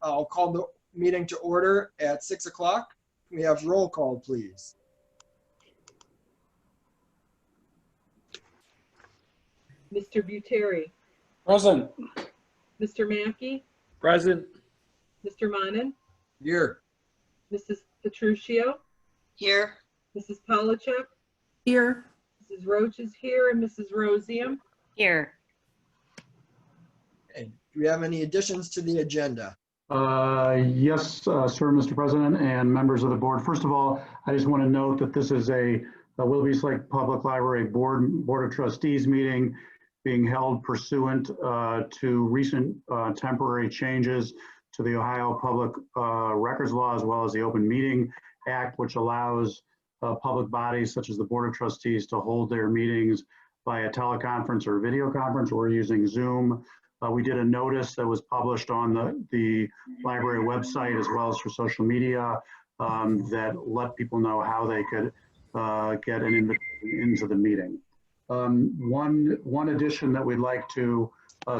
I'll call the meeting to order at 6 o'clock. We have roll call, please. Mr. Buteri, Present. Mr. Mackey, Present. Mr. Monin, Here. Mrs. Petruccio, Here. Mrs. Polachek, Here. Mrs. Roach is here, and Mrs. Rosium. Here. Okay. Do we have any additions to the agenda? Yes, sir, Mr. President and members of the board. First of all, I just want to note that this is a Willoughby-Eastlake Public Library Board of Trustees meeting being held pursuant to recent temporary changes to the Ohio Public Records Law, as well as the Open Meeting Act, which allows public bodies such as the Board of Trustees to hold their meetings via teleconference or video conference or using Zoom. We did a notice that was published on the library website as well as for social media that let people know how they could get an invitation into the meeting. One addition that we'd like to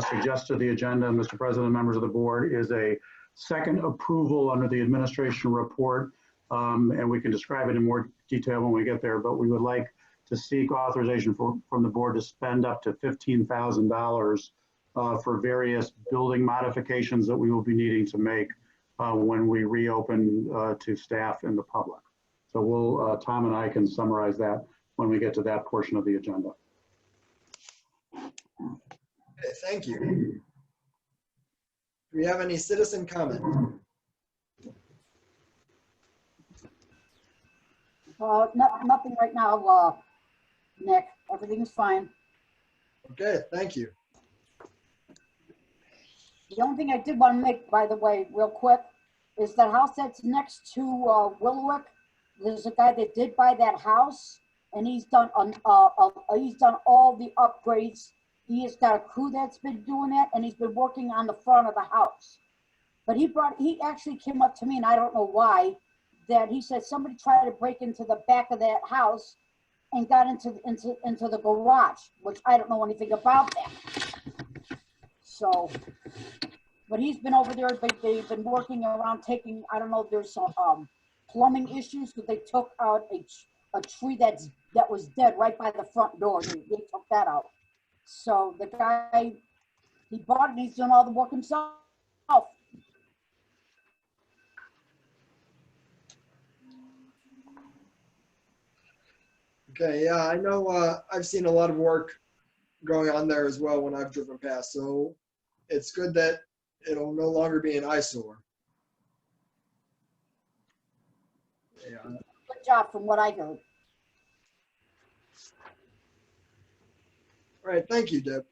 suggest to the agenda, Mr. President and members of the board, is a second approval under the administration report, and we can describe it in more detail when we get there, but we would like to seek authorization from the board to spend up to $15,000 for various building modifications that we will be needing to make when we reopen to staff and the public. So we'll, Tom and I can summarize that when we get to that portion of the agenda. Okay, thank you. Do we have any citizen comment? Nothing right now, Nick. Everything's fine. Okay, thank you. The only thing I did want to make, by the way, real quick, is the house that's next to Willoughby. There's a guy that did buy that house, and he's done all the upgrades. He has got a crew that's been doing it, and he's been working on the front of the house. But he actually came up to me, and I don't know why, that he said somebody tried to break into the back of that house and got into the garage, which I don't know anything about that. So, but he's been over there, they've been working around taking, I don't know if there's some plumbing issues, because they took out a tree that was dead right by the front door. They took that out. So the guy, he bought it, he's doing all the work himself. Okay, yeah, I know I've seen a lot of work going on there as well when I've driven past. So it's good that it'll no longer be an eyesore. Yeah. Good job from what I heard. All right, thank you, Deb.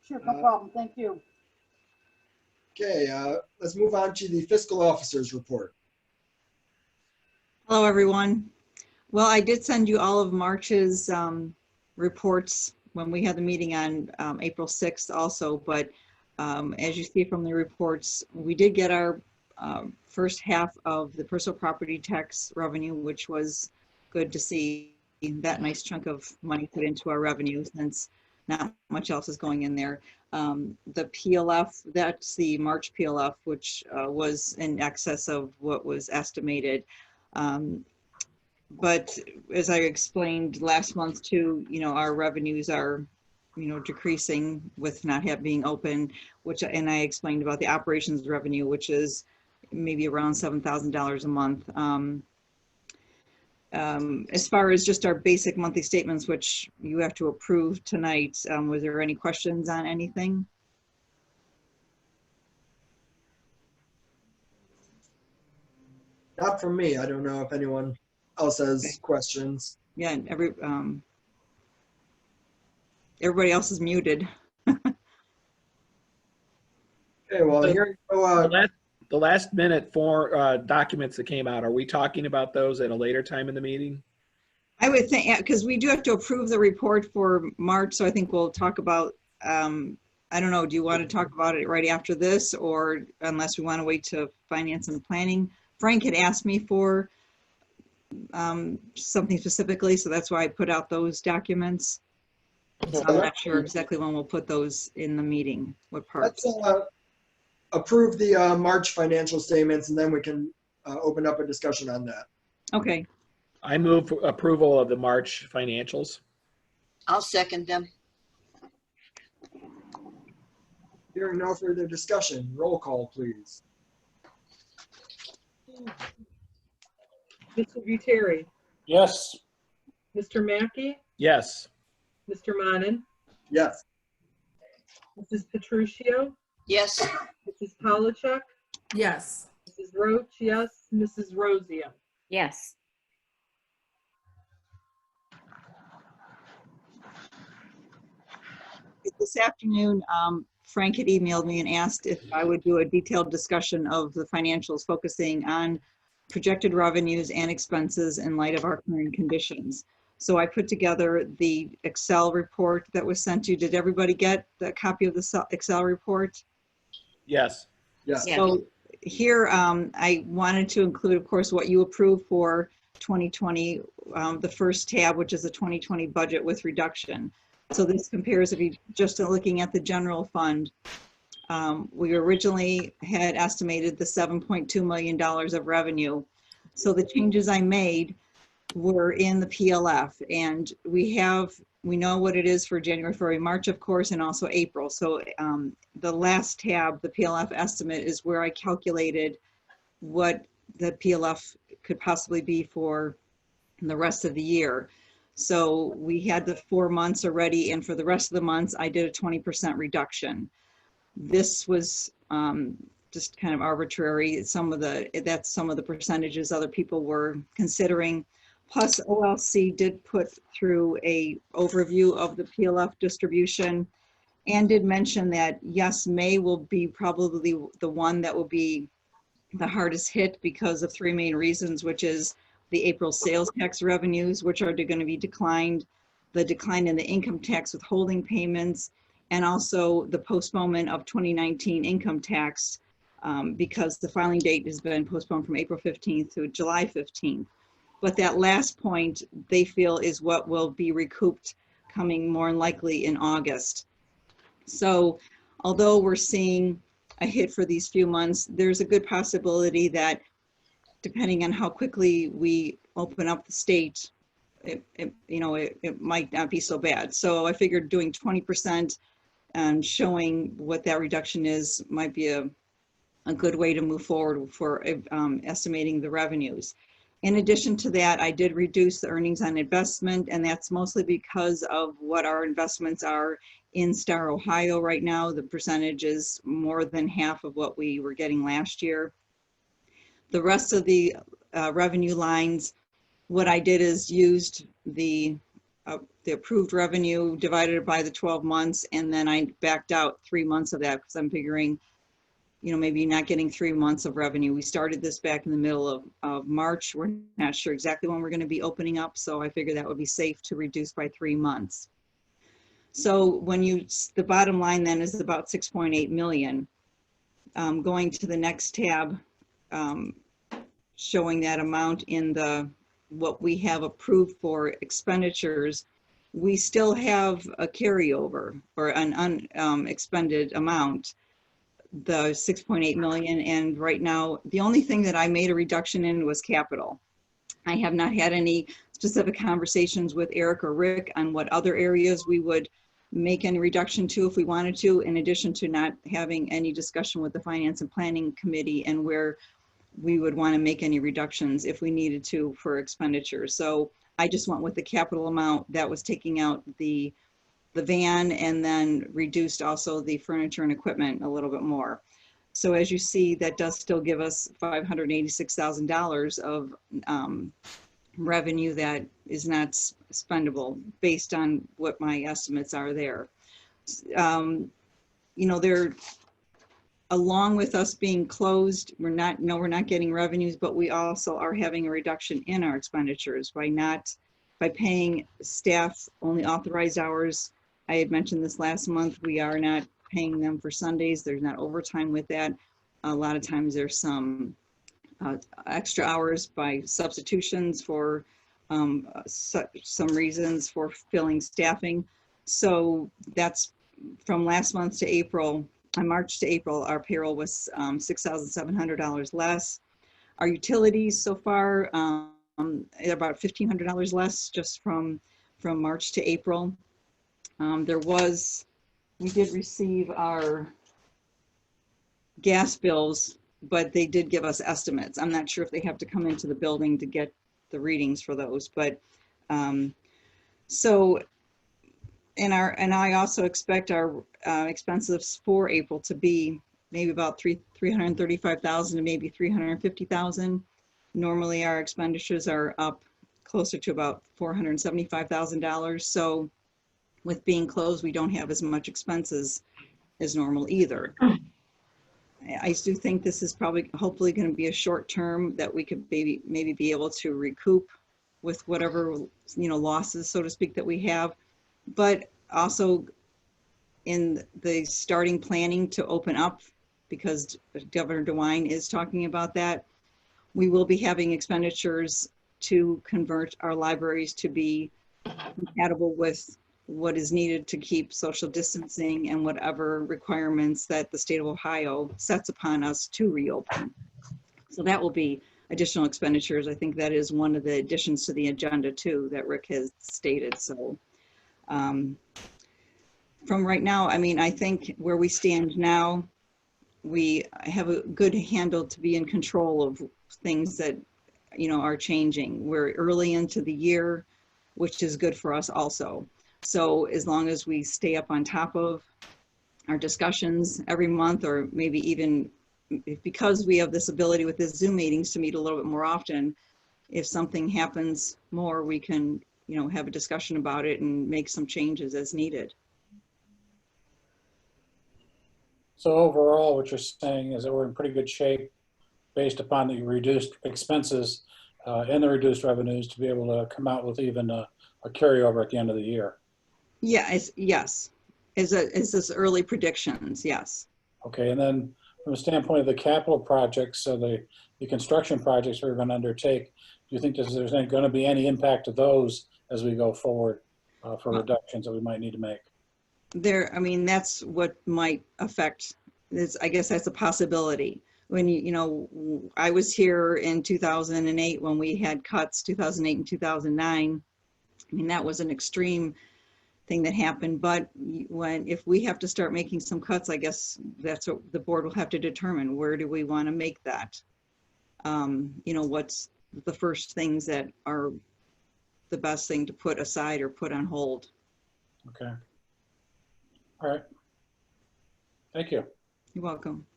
Sure, no problem. Thank you. Okay, let's move on to the fiscal officer's report. Hello, everyone. Well, I did send you all of March's reports when we had the meeting on April 6th also, but as you see from the reports, we did get our first half of the personal property tax revenue, which was good to see that nice chunk of money put into our revenue since not much else is going in there. The PLF, that's the March PLF, which was in excess of what was estimated. But as I explained last month too, our revenues are, decreasing with not being open, and I explained about the operations revenue, which is maybe around $7,000 a month. As far as just our basic monthly statements, which you have to approve tonight, was there any questions on anything? Not from me. I don't know if anyone else has questions. Yeah, and everybody else is muted. Okay, well, here you go. The last minute documents that came out, are we talking about those at a later time in the meeting? I would think, because we do have to approve the report for March, so I think we'll talk about, I don't know, do you want to talk about it right after this, or unless we want to wait to finance and planning? Frank had asked me for something specifically, so that's why I put out those documents. So I'm not sure exactly when we'll put those in the meeting, what parts. approve the March financial statements, and then we can open up a discussion on that. Okay, I move for approval of the March financials. I'll second them. Hearing no further discussion, roll call, please. Mr. Buteri, Yes. Mr. Mackey, Yes. Mr. Monan, Yes. Mrs. Petruccio, Yes, Mrs. Polachek, Yes. Mrs. Roach, yes, Mrs. Rosium. Yes. this afternoon, Frank had emailed me and asked if I would do a detailed discussion of the financials focusing on projected revenues and expenses in light of our current conditions. So I put together the Excel report that was sent to you. Did everybody get the copy of the Excel report? Yes. Yes. Yeah. So here, I wanted to include, of course, what you approved for 2020, the first tab, which is the 2020 budget with reduction. So this compares, if you just looking at the general fund, we originally had estimated the $7.2 million of revenue. So the changes I made were in the PLF, and we know what it is for January, February, March, of course, and also April. So the last tab, the PLF estimate, is where I calculated what the PLF could possibly be for the rest of the year. So we had the 4 months already, and for the rest of the months, I did a 20% reduction. This was just kind of arbitrary. That's some of the percentages other people were considering. Plus, OLC did put through a overview of the PLF distribution and did mention that, yes, May will be probably the one that will be the hardest hit because of three main reasons, which is the April sales tax revenues, which are going to be declined, the decline in the income tax withholding payments, and also the postponement of 2019 income tax because the filing date has been postponed from April 15th to July 15th. But that last point, they feel, is what will be recouped coming more likely in August. So although we're seeing a hit for these few months, there's a good possibility that depending on how quickly we open up the state, it might not be so bad. So I figured doing 20% and showing what that reduction is might be a good way to move forward for estimating the revenues. In addition to that, I did reduce the earnings on investment, and that's mostly because of what our investments are in Star, Ohio right now. The percentage is more than half of what we were getting last year. The rest of the revenue lines, what I did is used the approved revenue divided by the 12 months, and then I backed out 3 months of that because I'm figuring, maybe not getting 3 months of revenue. We started this back in the middle of March. We're not sure exactly when we're going to be opening up, so I figured that would be safe to reduce by 3 months. So the bottom line then is about 6.8 million. Going to the next tab, showing that amount in what we have approved for expenditures, we still have a carryover or an unexpended amount, the 6.8 million. And right now, the only thing that I made a reduction in was capital. I have not had any specific conversations with Eric or Rick on what other areas we would make any reduction to if we wanted to, in addition to not having any discussion with the Finance and Planning Committee and where we would want to make any reductions if we needed to for expenditures. So I just went with the capital amount that was taking out the van and then reduced also the furniture and equipment a little bit more. So as you see, that does still give us $586,000 of revenue that is not spendable based on what my estimates are there. They're, along with us being closed, we're not getting revenues, but we also are having a reduction in our expenditures by paying staff only authorized hours. I had mentioned this last month, we are not paying them for Sundays. There's not overtime with that. A lot of times there's some extra hours by substitutions for some reasons for filling staffing. So that's from last month to April. on March to April, our payroll was $6,700 less. Our utilities so far, about $1,500 less just from March to April. We did receive our gas bills, but they did give us estimates. I'm not sure if they have to come into the building to get the readings for those, but so, and I also expect our expenses for April to be maybe about $335,000 to maybe $350,000. Normally our expenditures are up closer to about $475,000. So with being closed, we don't have as much expenses as normal either. I do think this is probably, hopefully going to be a short term that we could maybe be able to recoup with whatever, losses, so to speak, that we have. But also in the starting planning to open up, because Governor DeWine is talking about that, we will be having expenditures to convert our libraries to be compatible with what is needed to keep social distancing and whatever requirements that the state of Ohio sets upon us to reopen. So that will be additional expenditures. I think that is one of the additions to the agenda too that Rick has stated. So from right now, I mean, I think where we stand now, we have a good handle to be in control of things that, are changing. We're early into the year, which is good for us also. So as long as we stay up on top of our discussions every month, or maybe even because we have this ability with the Zoom meetings to meet a little bit more often, if something happens more, we can, have a discussion about it and make some changes as needed. So overall, what you're saying is that we're in pretty good shape based upon the reduced expenses and the reduced revenues to be able to come out with even a carryover at the end of the year. Yeah, yes. Is this early predictions? Yes. Okay, and then from the standpoint of the capital projects, so the construction projects we're going to undertake, do you think there's going to be any impact to those as we go forward for reductions that we might need to make? I mean, that's what might affect this. I guess that's a possibility. When I was here in 2008 when we had cuts, 2008 and 2009. I mean, that was an extreme thing that happened. But if we have to start making some cuts, I guess that's what the board will have to determine. Where do we want to make that? What's the first things that are the best thing to put aside or put on hold? Okay. All right. Thank you. You're welcome.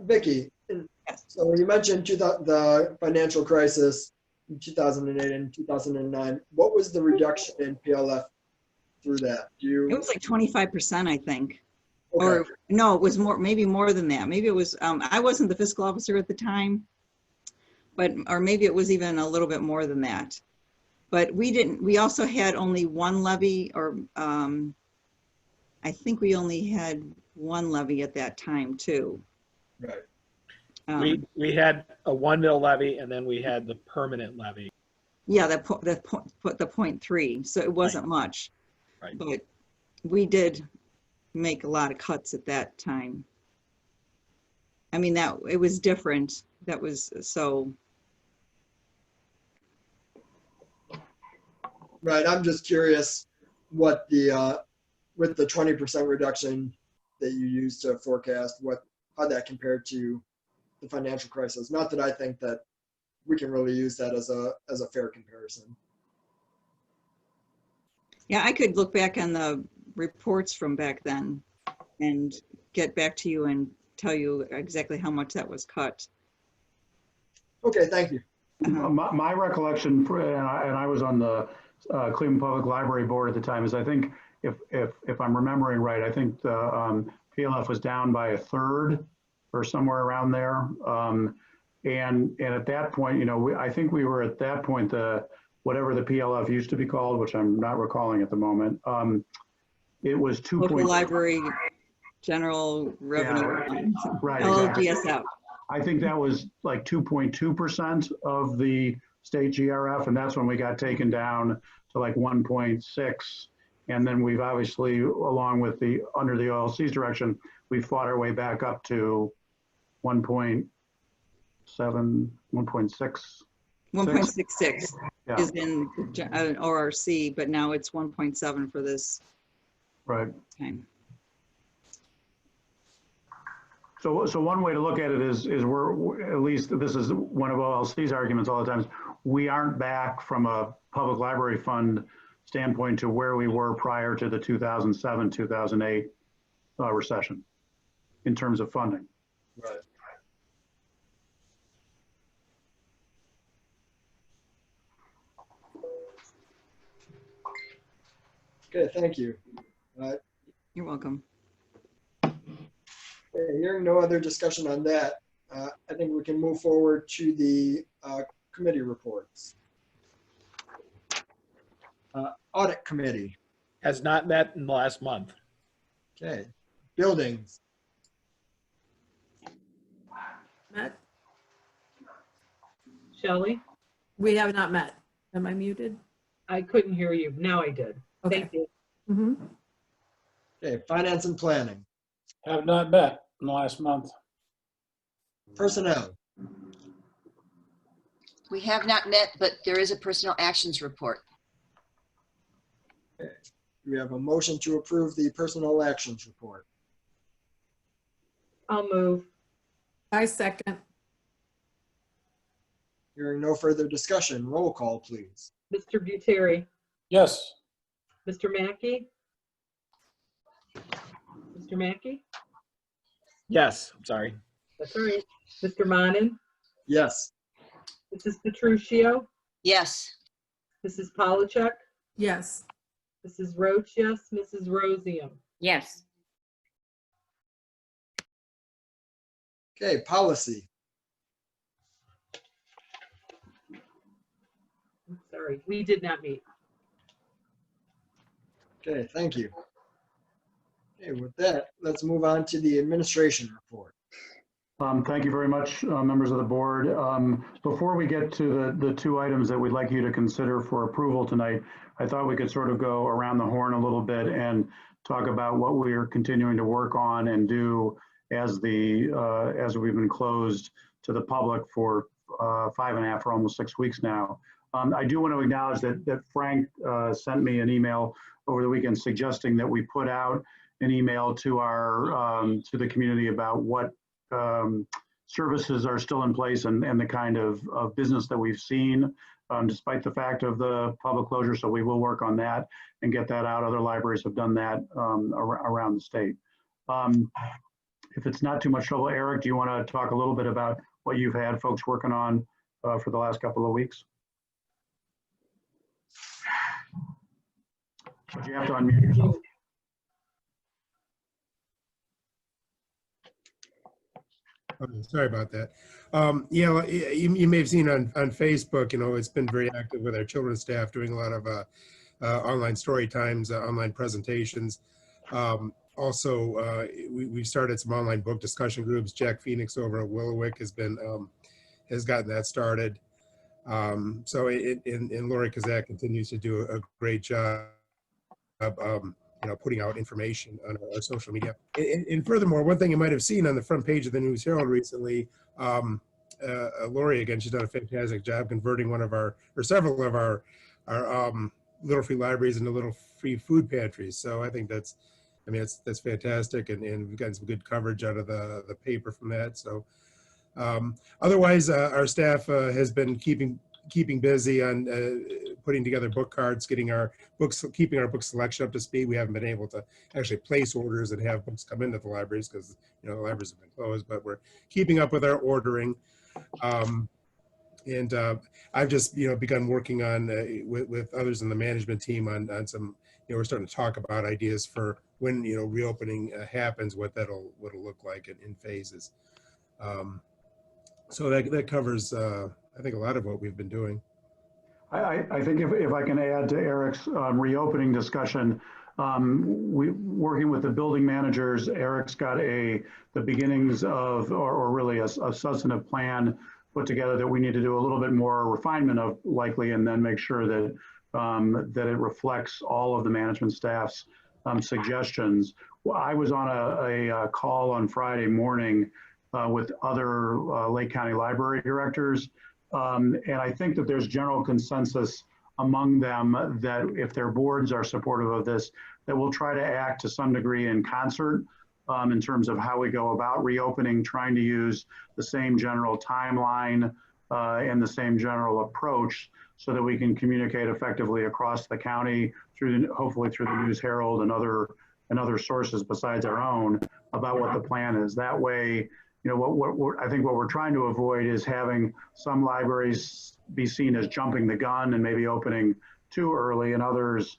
Vicki, Yes. so you mentioned the financial crisis in 2008 and 2009. What was the reduction in PLF through that? It was like 25%, I think. Okay. Or no, it was more, maybe more than that. Maybe it was, I wasn't the fiscal officer at the time, or maybe it was even a little bit more than that. But we also had only one levy, or I think we only had one levy at that time too. Right. We had a 1 mil levy, and then we had the permanent levy. Yeah, the 0.3. So it wasn't much. Right. But we did make a lot of cuts at that time. I mean, it was different. That was so. Right. I'm just curious what with the 20% reduction that you used to forecast, how that compared to the financial crisis. Not that I think that we can really use that as a fair comparison. Yeah, I could look back on the reports from back then and get back to you and tell you exactly how much that was cut. Okay, thank you. My recollection, and I was on the Cleveland Public Library Board at the time, is I think if I'm remembering right, I think the PLF was down by 1/3 or somewhere around there. And at that point, I think we were at that point, whatever the PLF used to be called, which I'm not recalling at the moment. It was 2. Local library general revenue. Yeah, right. LGSF. Exactly. I think that was like 2.2% of the state GRF, and that's when we got taken down to like 1.6 And then we've obviously, along with under the OLC's direction, we fought our way back up to 1.7, 1.6. 1.66 Yeah, is in ORC, but now it's 1.7 for this right. time. So one way to look at it is we're, at least this is one of OLC's arguments all the time, is we aren't back from a public library fund standpoint to where we were prior to the 2007, 2008 recession in terms of funding. Right. Okay, thank you. You're welcome. Hearing no other discussion on that, I think we can move forward to the committee reports. Audit Committee. Has not met in the last month. Okay. Buildings. Met? Shelley, We have not met. Am I muted? I couldn't hear you. Now I did. Okay. Thank you. Mhm. Okay. Finance and Planning. Have not met in the last month. Personnel. We have not met, but there is a personal actions report. We have a motion to approve the Personnel Actions Report. I'll move. I second. Hearing no further discussion, roll call, please. Mr. Buteri, Yes. Mr. Mackey? Mr. Mackey? Yes, I'm sorry. That's all right. Mr. Monan? Yes. Mrs. Petruccio? Yes. Mrs. Polachek? Yes. Mrs. Roach, yes. Mrs. Rosium? Yes. Okay. Policy. I'm sorry, we did not meet. Okay. Thank you. Okay. With that, let's move on to the Administration Report. Thank you very much, members of the board. Before we get to the two items that we'd like you to consider for approval tonight, I thought we could sort of go around the horn a little bit and talk about what we are continuing to work on and do as we've been closed to the public for 5.5 or almost 6 weeks now. I do want to acknowledge that Frank sent me an email over the weekend suggesting that we put out an email to our to the community about what services are still in place and the kind of business that we've seen despite the fact of the public closure. So we will work on that and get that out. Other libraries have done that around the state. If it's not too much trouble, Eric, do you want to talk a little bit about what you've had folks working on for the last couple of weeks? But you have to unmute yourself. Sorry about that. Yeah, you may have seen on Facebook, it's been very active with our children's staff doing a lot of online story times, online presentations. Also, we've started some online book discussion groups. Jack Phoenix over at Willoughby has gotten that started. And Lori Kazak continues to do a great job putting out information on our social media. And furthermore, one thing you might have seen on the front page of the News Herald recently, Lori, again, she's done a fantastic job converting several of our Little Free Libraries into Little Free Food Pantries. So I think that's fantastic, and we've gotten some good coverage out of the paper from that. So otherwise, our staff has been keeping busy on putting together book cards, keeping our book selection up to speed. We haven't been able to actually place orders and have books come into the libraries because the libraries have been closed, but we're keeping up with our ordering. And I've just begun working on with others in the management team on some, we're starting to talk about ideas for when reopening happens, what it'll look like in phases. So that covers I think a lot of what we've been doing. I think if I can add to Eric's reopening discussion, working with the building managers, Eric's got the beginnings of, or really a substantive plan put together that we need to do a little bit more refinement of likely, and then make sure that that it reflects all of the management staff's suggestions. Well, I was on a call on Friday morning with other Lake County Library directors, and I think that there's general consensus among them that if their boards are supportive of this, that we'll try to act to some degree in concert in terms of how we go about reopening, trying to use the same general timeline and the same general approach so that we can communicate effectively across the county through, hopefully through the News Herald and other sources besides our own about what the plan is. That way, you know, I think what we're trying to avoid is having some libraries be seen as jumping the gun and maybe opening too early and others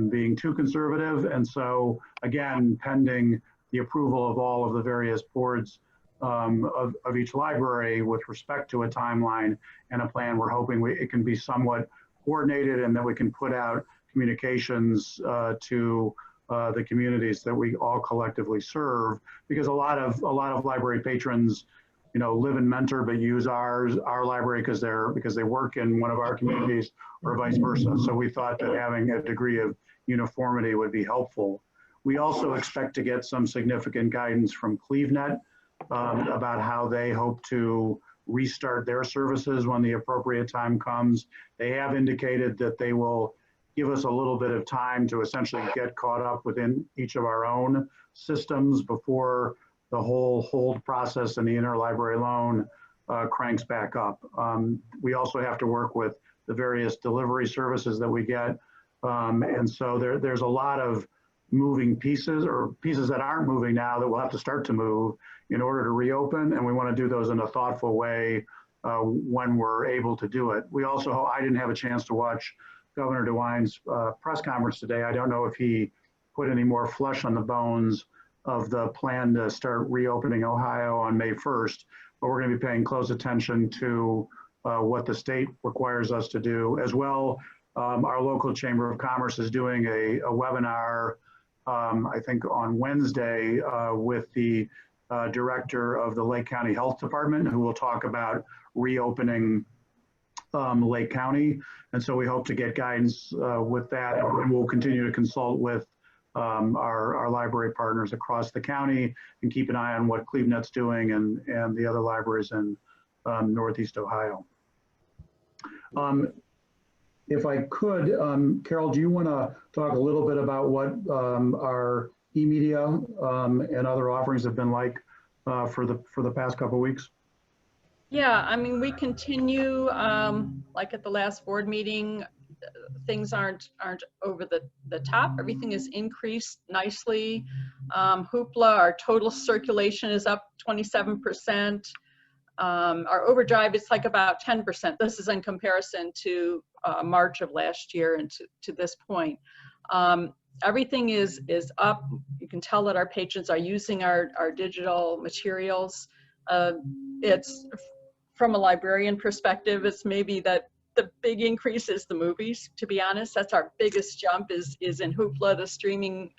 being too conservative. And so again, pending the approval of all of the various boards of each library with respect to a timeline and a plan, we're hoping it can be somewhat coordinated and that we can put out communications to the communities that we all collectively serve, because a lot of library patrons, you know, live in Mentor but use our library because they work in one of our communities or vice versa. So we thought that having a degree of uniformity would be helpful. We also expect to get some significant guidance from CleveNet about how they hope to restart their services when the appropriate time comes. They have indicated that they will give us a little bit of time to essentially get caught up within each of our own systems before the whole hold process and the interlibrary loan cranks back up. We also have to work with the various delivery services that we get. And so there's a lot of moving pieces, or pieces that aren't moving now that we'll have to start to move in order to reopen. And we want to do those in a thoughtful way when we're able to do it. We also, I didn't have a chance to watch Governor DeWine's press conference today. I don't know if he put any more flesh on the bones of the plan to start reopening Ohio on May 1st, but we're going to be paying close attention to what the state requires us to do. As well, our local Chamber of Commerce is doing a webinar, I think on Wednesday, with the director of the Lake County Health Department, who will talk about reopening Lake County. And so we hope to get guidance with that, and we'll continue to consult with our library partners across the county and keep an eye on what CleveNet's doing and the other libraries in Northeast Ohio. If I could, Carol, do you want to talk a little bit about what our e-media and other offerings have been like for the past couple of weeks? Yeah, I mean, we continue, like at the last board meeting, things aren't over the top. Everything is increased nicely. Hoopla, our total circulation is up 27%. Our overdrive is like about 10%. This is in comparison to March of last year and to this point. Everything is up. You can tell that our patrons are using our digital materials. It's, from a librarian perspective, it's maybe that the big increase is the movies, to be honest. That's our biggest jump is in Hoopla, the streaming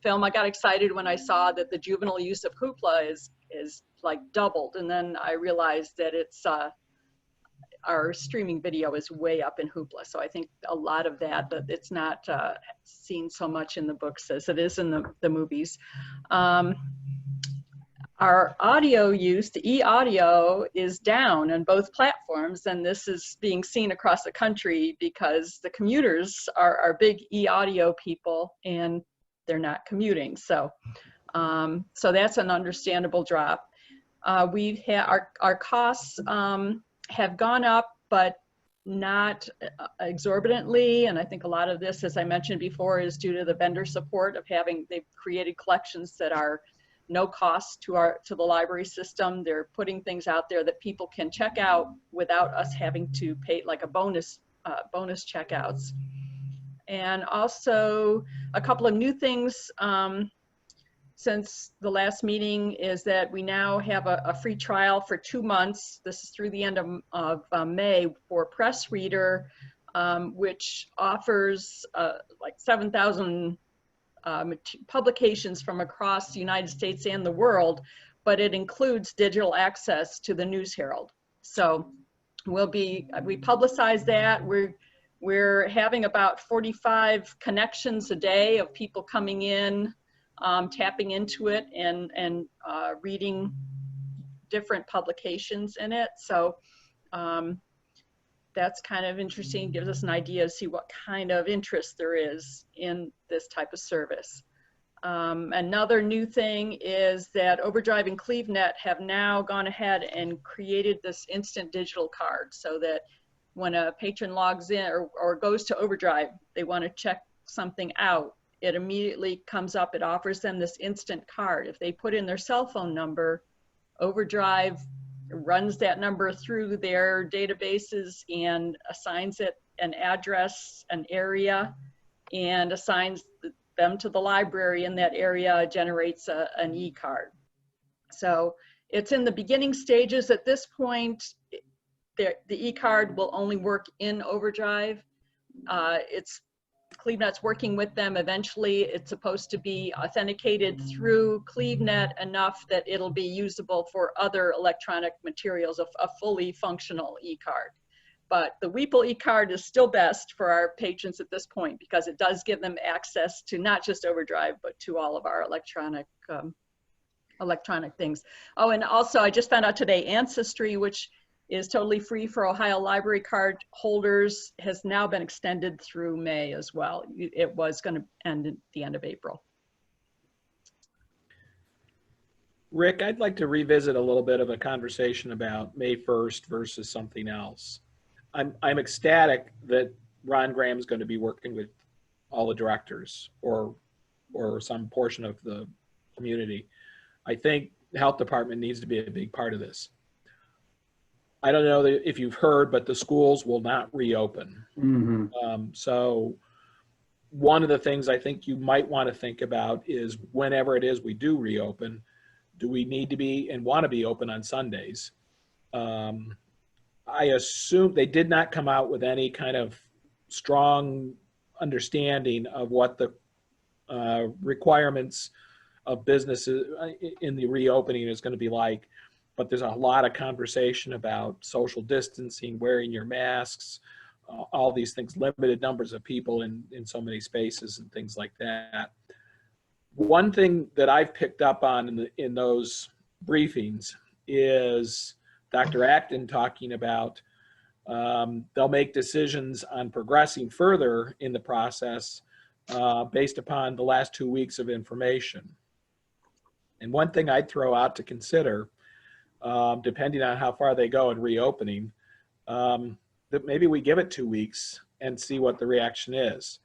film. I got excited when I saw that the juvenile use of Hoopla is like doubled. And then I realized that it's our streaming video is way up in Hoopla. So I think a lot of that it's not seen so much in the books as it is in the movies. Our audio use, the e-audio, is down on both platforms, and this is being seen across the country because the commuters are big e-audio people and they're not commuting. So, so that's an understandable drop. We've had our costs have gone up, but not exorbitantly. And I think a lot of this, as I mentioned before, is due to the vendor support of they've created collections that are no cost to the library system. They're putting things out there that people can check out without us having to pay like a bonus checkouts. And also a couple of new things since the last meeting is that we now have a free trial for 2 months. This is through the end of May for Press Reader, which offers like 7,000 publications from across the United States and the world, but it includes digital access to the News Herald. So we publicize that. We're having about 45 connections a day of people coming in, tapping into it and reading different publications in it. So that's kind of interesting, gives us an idea to see what kind of interest there is in this type of service. Another new thing is that Overdrive and CleveNet have now gone ahead and created this instant digital card, so that when a patron logs in or goes to Overdrive, they want to check something out, it immediately comes up, it offers them this instant card. If they put in their cell phone number, Overdrive runs that number through their databases and assigns it an address, an area, and assigns them to the library in that area, generates an e-card. So it's in the beginning stages at this point. The e-card will only work in Overdrive. CleveNet's working with them. Eventually, it's supposed to be authenticated through CleveNet enough that it'll be usable for other electronic materials, a fully functional e-card. But the Weeple e-card is still best for our patrons at this point, because it does give them access to not just Overdrive, but to all of our electronic things. Oh, and also I just found out today, Ancestry, which is totally free for Ohio library card holders, has now been extended through May as well. It was going to end at the end of April. Rick, I'd like to revisit a little bit of a conversation about May 1st versus something else. I'm ecstatic that Ron Graham's going to be working with all the directors or some portion of the community. I think the health department needs to be a big part of this. I don't know if you've heard, but the schools will not reopen. Mm-hmm. So one of the things I think you might want to think about is whenever it is we do reopen, do we need to be and want to be open on Sundays? I assume they did not come out with any kind of strong understanding of what the requirements of businesses in the reopening is going to be like. But there's a lot of conversation about social distancing, wearing your masks, all these things, limited numbers of people in so many spaces and things like that. One thing that I've picked up on in those briefings is Dr. Acton talking about they'll make decisions on progressing further in the process based upon the last 2 weeks of information. And one thing I'd throw out to consider, depending on how far they go in reopening, that maybe we give it 2 weeks and see what the reaction is.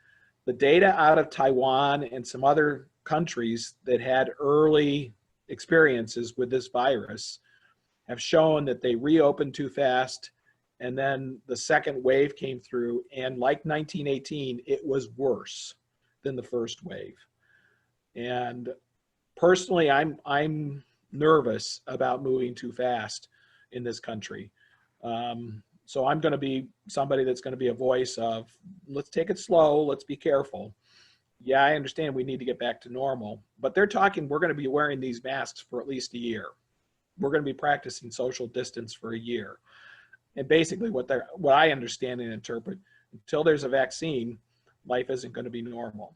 The data out of Taiwan and some other countries that had early experiences with this virus have shown that they reopened too fast, and then the second wave came through, and like 1918, it was worse than the first wave. And personally, I'm nervous about moving too fast in this country. So I'm going to be somebody that's going to be a voice of, let's take it slow, let's be careful. Yeah, I understand we need to get back to normal, but they're talking, we're going to be wearing these masks for at least a year. We're going to be practicing social distance for a year. And basically what I understand and interpret, until there's a vaccine, life isn't going to be normal.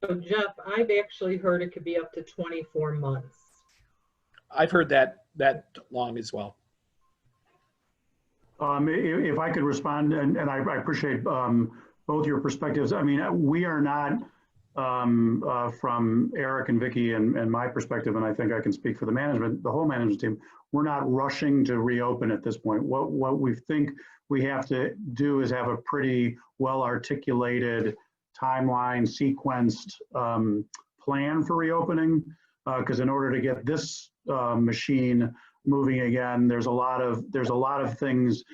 So Jeff, I've actually heard it could be up to 24 months. I've heard that long as well. If I could respond, and I appreciate both your perspectives. I mean, we are not, from Eric and Vicki and my perspective, and I think I can speak for the management, the whole management team, we're not rushing to reopen at this point. What we think we have to do is have a pretty well-articulated timeline, sequenced plan for reopening, because in order to get this machine moving again, there's a lot of things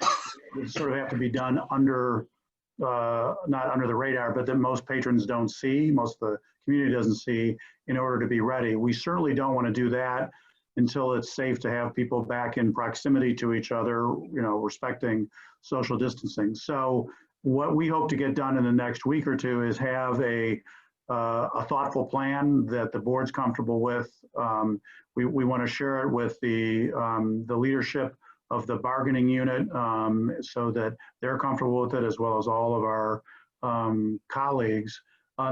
that sort of have to be done under, not under the radar, but that most patrons don't see, most of the community doesn't see, in order to be ready. We certainly don't want to do that until it's safe to have people back in proximity to each other, you know, respecting social distancing. So what we hope to get done in the next week or two is have a thoughtful plan that the board's comfortable with. We want to share it with the leadership of the bargaining unit, so that they're comfortable with it, as well as all of our colleagues,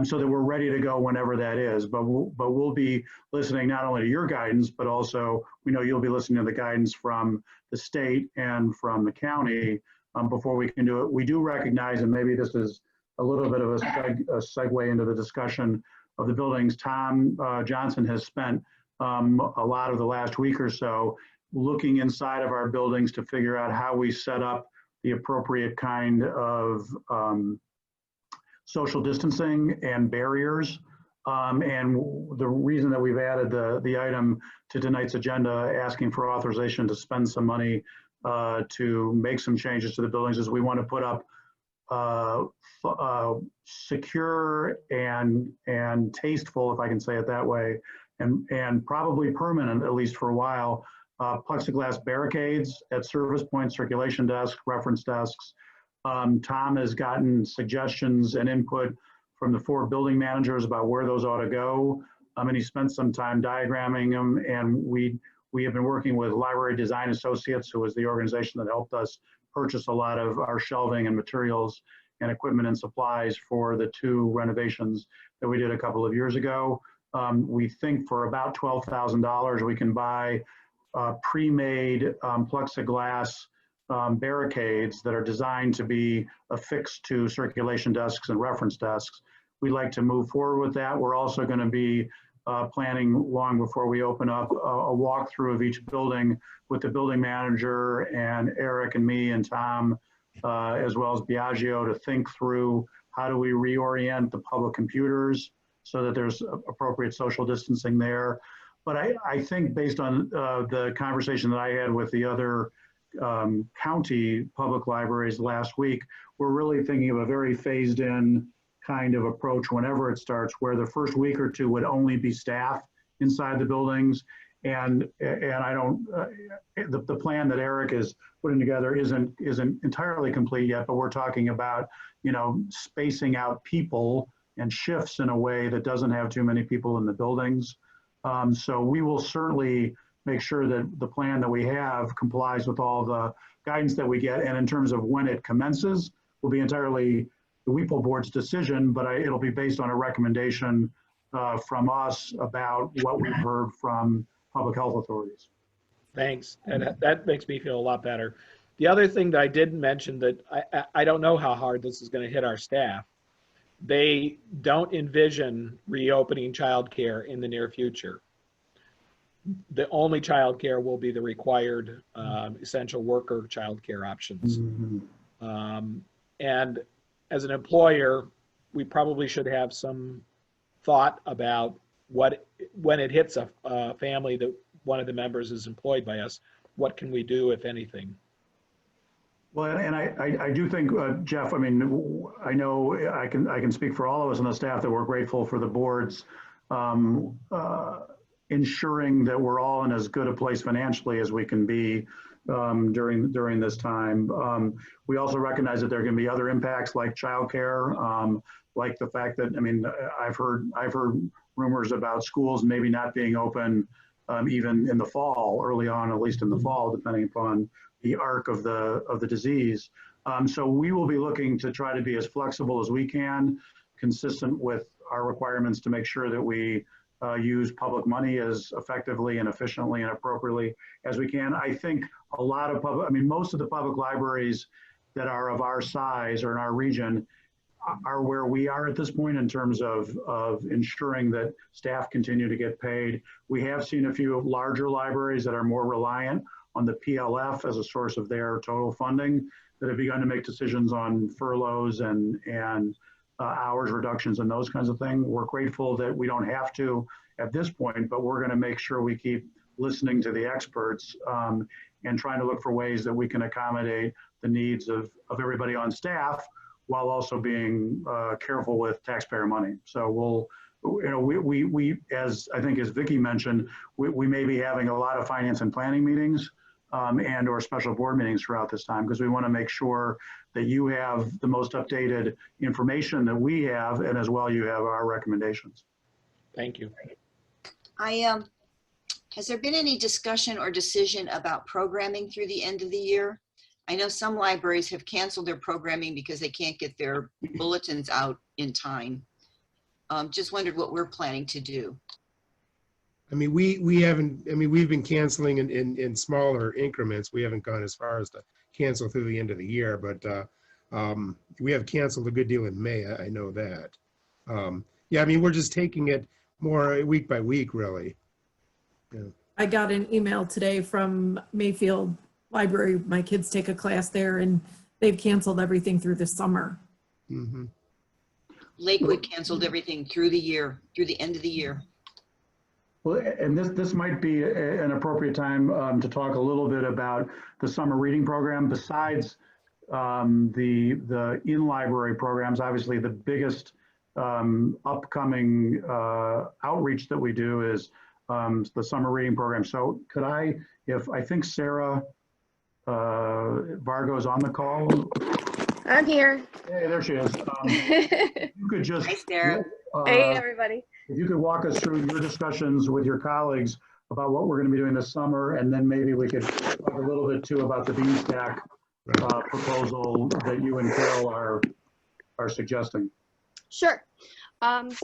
so that we're ready to go whenever that is. But we'll be listening not only to your guidance, but also we know you'll be listening to the guidance from the state and from the county before we can do it. We do recognize, and maybe this is a little bit of a segue into the discussion of the buildings. Tom Johnson has spent a lot of the last week or so looking inside of our buildings to figure out how we set up the appropriate kind of social distancing and barriers. And the reason that we've added the item to tonight's agenda, asking for authorization to spend some money to make some changes to the buildings, is we want to put up secure and tasteful, if I can say it that way, and probably permanent, at least for a while, plexiglass barricades at service points, circulation desks, reference desks. Tom has gotten suggestions and input from the 4 building managers about where those ought to go. And he spent some time diagramming them. And we have been working with Library Design Associates, who was the organization that helped us purchase a lot of our shelving and materials and equipment and supplies for the 2 renovations that we did a couple of years ago. We think for about $12,000, we can buy pre-made plexiglass barricades that are designed to be affixed to circulation desks and reference desks. We'd like to move forward with that. We're also going to be planning long before we open up a walkthrough of each building with the building manager and Eric and me and Tom, as well as Biagio, to think through how do we reorient the public computers so that there's appropriate social distancing there. But I think based on the conversation that I had with the other county public libraries last week, we're really thinking of a very phased in kind of approach whenever it starts, where the first week or 2 would only be staff inside the buildings. And I don't, the plan that Eric is putting together isn't entirely complete yet, but we're talking about, spacing out people and shifts in a way that doesn't have too many people in the buildings. So we will certainly make sure that the plan that we have complies with all the guidance that we get. And in terms of when it commences, will be entirely the WEPO board's decision, but it'll be based on a recommendation from us about what we've heard from public health authorities. Thanks. And that makes me feel a lot better. The other thing that I didn't mention, that I don't know how hard this is going to hit our staff. They don't envision reopening childcare in the near future. The only childcare will be the required essential worker childcare options. Mm-hmm. And as an employer, we probably should have some thought about when it hits a family that one of the members is employed by us, what can we do, if anything? Well, and I do think, Jeff, I mean, I know I can speak for all of us on the staff that we're grateful for the board's ensuring that we're all in as good a place financially as we can be during this time. We also recognize that there are going to be other impacts like childcare, like the fact that, I mean, I've heard rumors about schools maybe not being open even in the fall, early on, at least in the fall, depending upon the arc of the disease. So we will be looking to try to be as flexible as we can, consistent with our requirements to make sure that we use public money as effectively and efficiently and appropriately as we can. I think a lot of most of the public libraries that are of our size or in our region are where we are at this point in terms of ensuring that staff continue to get paid. We have seen a few larger libraries that are more reliant on the PLF as a source of their total funding that have begun to make decisions on furloughs and hours reductions and those kinds of things. We're grateful that we don't have to at this point, but we're going to make sure we keep listening to the experts and trying to look for ways that we can accommodate the needs of everybody on staff while also being careful with taxpayer money. So we as I think as Vicki mentioned, we may be having a lot of finance and planning meetings and or special board meetings throughout this time, because we want to make sure that you have the most updated information that we have, and as well you have our recommendations. Thank you. I Has there been any discussion or decision about programming through the end of the year? I know some libraries have canceled their programming because they can't get their bulletins out in time. Just wondered what we're planning to do. I mean, we haven't, I mean, we've been canceling in smaller increments. We haven't gone as far as to cancel through the end of the year, but we have canceled a good deal in May. I know that. Yeah, I mean, we're just taking it more week by week, really. Yeah. I got an email today from Mayfield Library. My kids take a class there and they've canceled everything through the summer. Mm-hmm. Lakewood canceled everything through the year, through the end of the year. Well, and this might be an appropriate time to talk a little bit about the summer reading program. Besides the in-library programs, obviously the biggest upcoming outreach that we do is the summer reading program. So could I think Sarah Vargo's on the call. I'm here. Hey, there she is. You could just, Hi, Sarah. Hey, everybody. if you could walk us through your discussions with your colleagues about what we're going to be doing this summer, and then maybe we could talk a little bit too about the Bean Stack proposal that you and Carol are suggesting. Sure.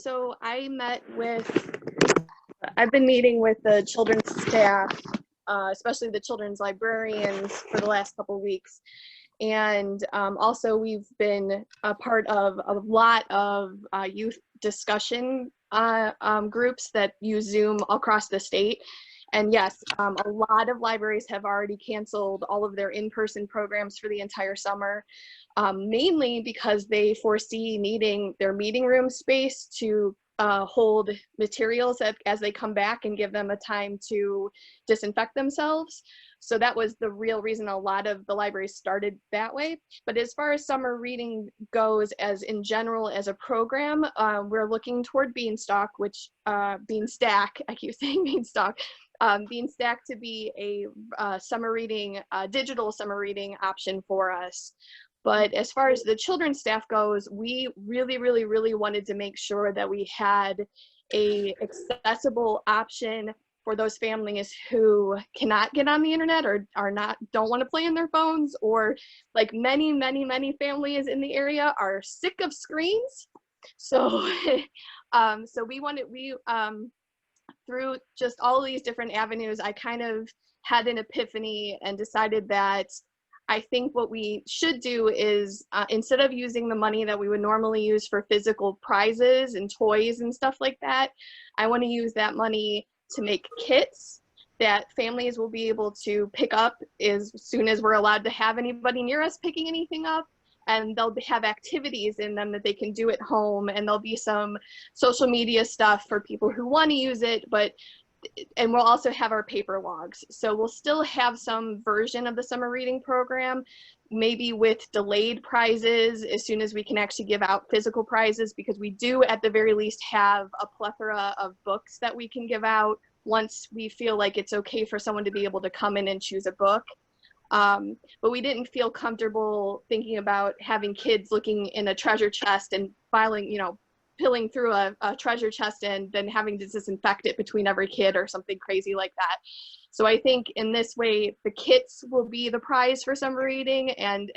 So I've been meeting with the children's staff, especially the children's librarians, for the last couple of weeks. And also we've been a part of a lot of youth discussion groups that use Zoom across the state. And yes, a lot of libraries have already canceled all of their in-person programs for the entire summer, mainly because they foresee needing their meeting room space to hold materials as they come back and give them a time to disinfect themselves. So that was the real reason a lot of the libraries started that way. But as far as summer reading goes, as in general as a program, we're looking toward Beanstalk, which Beanstack, I keep saying Beanstalk, Beanstack to be a summer reading, digital summer reading option for us. But as far as the children's staff goes, we really, really, really wanted to make sure that we had a accessible option for those families who cannot get on the internet or don't want to play on their phones, or like many, many, many families in the area are sick of screens. So, through just all these different avenues, I kind of had an epiphany and decided that I think what we should do is instead of using the money that we would normally use for physical prizes and toys and stuff like that, I want to use that money to make kits that families will be able to pick up as soon as we're allowed to have anybody near us picking anything up. And they'll have activities in them that they can do at home, and there'll be some social media stuff for people who want to use it, and we'll also have our paper logs. So we'll still have some version of the summer reading program, maybe with delayed prizes as soon as we can actually give out physical prizes, because we do at the very least have a plethora of books that we can give out once we feel like it's okay for someone to be able to come in and choose a book. But we didn't feel comfortable thinking about having kids looking in a treasure chest and pilling through a treasure chest and then having to disinfect it between every kid or something crazy like that. So I think in this way, the kits will be the prize for summer reading, and